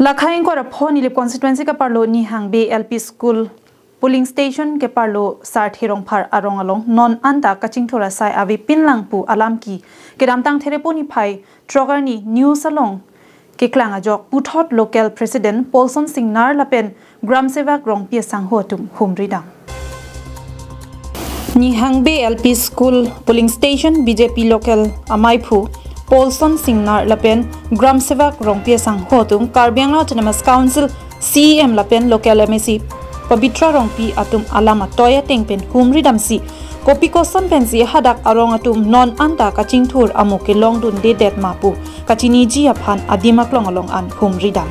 Lakhain ko rapho ni lip constituency ka parlo ni hangbe LP school polling station ke parlo sarthirong phar arong along non anta kaching thora sai avi pinlang pu alam ki ke damtang therepo ni phai trogar ni news along ke klanga jok puthot local president Paulson Singnar lapen gram sevak rong pia sang ho tum humridang ni hangbe LP school polling station BJP local amaipu Paulson Singnar lapen gram sevak rongpia sang hotum Karbiang Autonomous Council CEM lapen local MSC Pabitra rongpi atum alama toya tengpen humri damsi kopi kosan pensi hadak arong atum non anta kaching thur amuke long dun de det mapu kachini ji aphan adimak long along an humri dam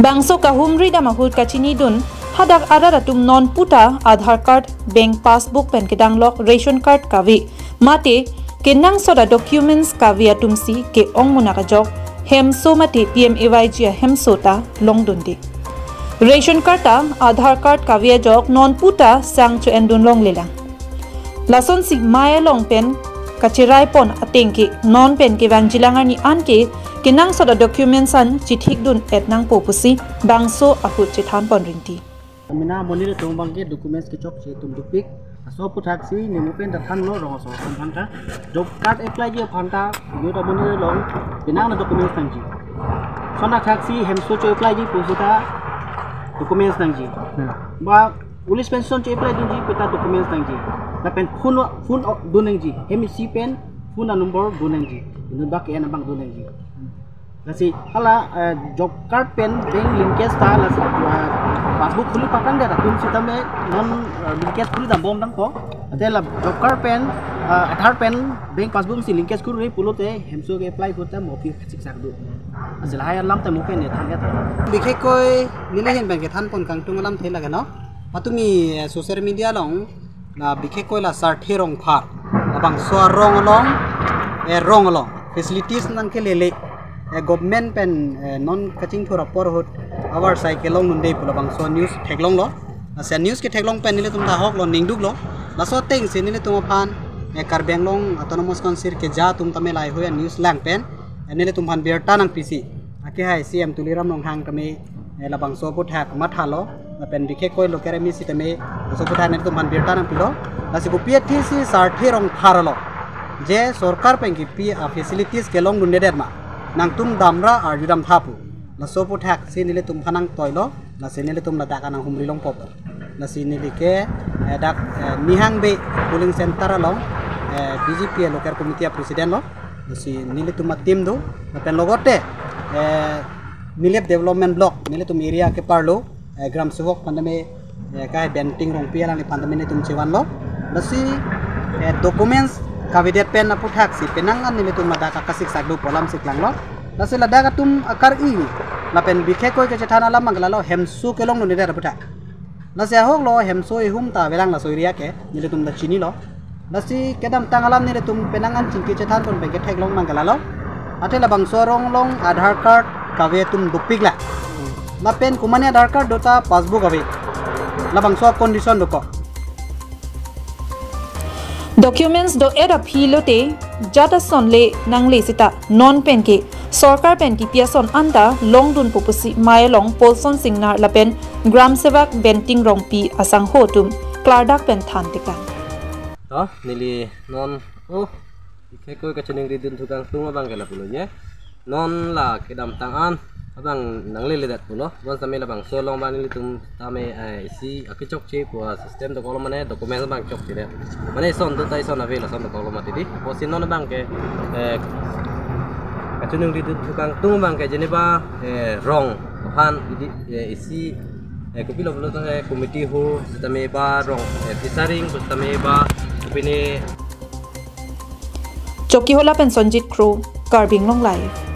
bangso ka humri dam ahut kachini dun hadak arar atum non puta Aadhaar card bank passbook pen kedang lok ration card kavi mate Kenang soda documents kavia tumsi ke ong munaka jok hem somate PMAYG hem sota long dundi ration card Aadhaar card kavia jok non puta sang chu endun long lelang lason si maya long pen kachirai pon atengke non pen ke wangjilangar ni anke Kenang soda documents an chithik dun etnang popusi bangso akut chithan pon ringti mina monire tong bangke documents ke chok che tum dupik so putaksi ni mungkin datang lo rong so phanta job card apply je phanta yo da monire long binang na documents tangji sona taxi hemso cho apply ji posita documents tangji ba police pension cho apply ji peta documents tangji na pen phone duneng ji hemisi pen phone number duneng ji inu ba ke na bang duneng ji lasi hala job card pen bank linkage ta lasi passbook khuli pakan de tum sita me non linkage khuli dam bom dang ko atela job card pen Aadhaar pen bank passbook si linkage khuli pulote hemso ke apply kota mofi khachik sak du asila hay lam ta mo pen ne thang ga bikhe koi nile hen bank ke than pon kang tung lam thela ga no patumi social media long na bikhe koi la sarthi rong phar abang so rong along facilities nang ke lele government pen non kaching thora por hot our cycle long nunde pulabang so news theklong lo asa news ke theklong pen nile tum da hok lo ningduk lo la so teng se nile tum phan Karbiang long autonomous council ke ja tum tame lai hoya news lang pen nile tum phan berta nang pc ake hai cm tuliram long hang tame labang so put hak mathalo pen dikhe koi lo kere mi si tame so put nile tum phan berta nang pilo la se ko ptc sarthi rong tharalo je sarkar pen ki p facilities ke long nunde der ma nang tum damra ar judam thapu la sopo thak se nile tum phanang toilo la se nile tum la da kana humri long pop la se nile ke dak nihang be polling center along BJP local committee president lo la se nile tum team do la pen logote milep development block nile tum area ke parlo gram sevok pandame kai benting rong pia lang ni pandame ne tum chewan lo la se documents kavidet pen na puthak si penangan nile tum da ka kasik sagdu polam siklang lo la se lada tum akar i la pen bikhe koi ke thana lam mangla lo hemsu ke long ni da puthak la se hok lo hemso i hum ta belang la soiria ke nile tum da chini lo la si kedam tangalam nile tum penangan chingki che than kon be ke thek long mangla lo ate la bang sorong long Aadhaar card kave tum dupik la la pen kumane Aadhaar card dota passbook ave la bang so condition do ko documents do era philote jata sonle nangle sita non penke sarkar pen ki piason anda longdun popusi mailong Paulson Singnar lapen gram sevak benting rongpi asang hotum klardak pen thantika to nili non ke koi ka chening ridun thukang tunga bang kala pulonya non la kedam tangan abang nangle ledat pulo bon same la bang solong bang nili tum tame si akichok che po system to kolom mane document bang chok chire mane son to tai son avela son to kolom mati po sinon bang ke kacunung ridun tukang tung bang ke jeneba rong phan isi kopilo bolo to committee ho tame ba rong fisaring tame ba opine Choki hola pen Sonjit Crew Karbiang long live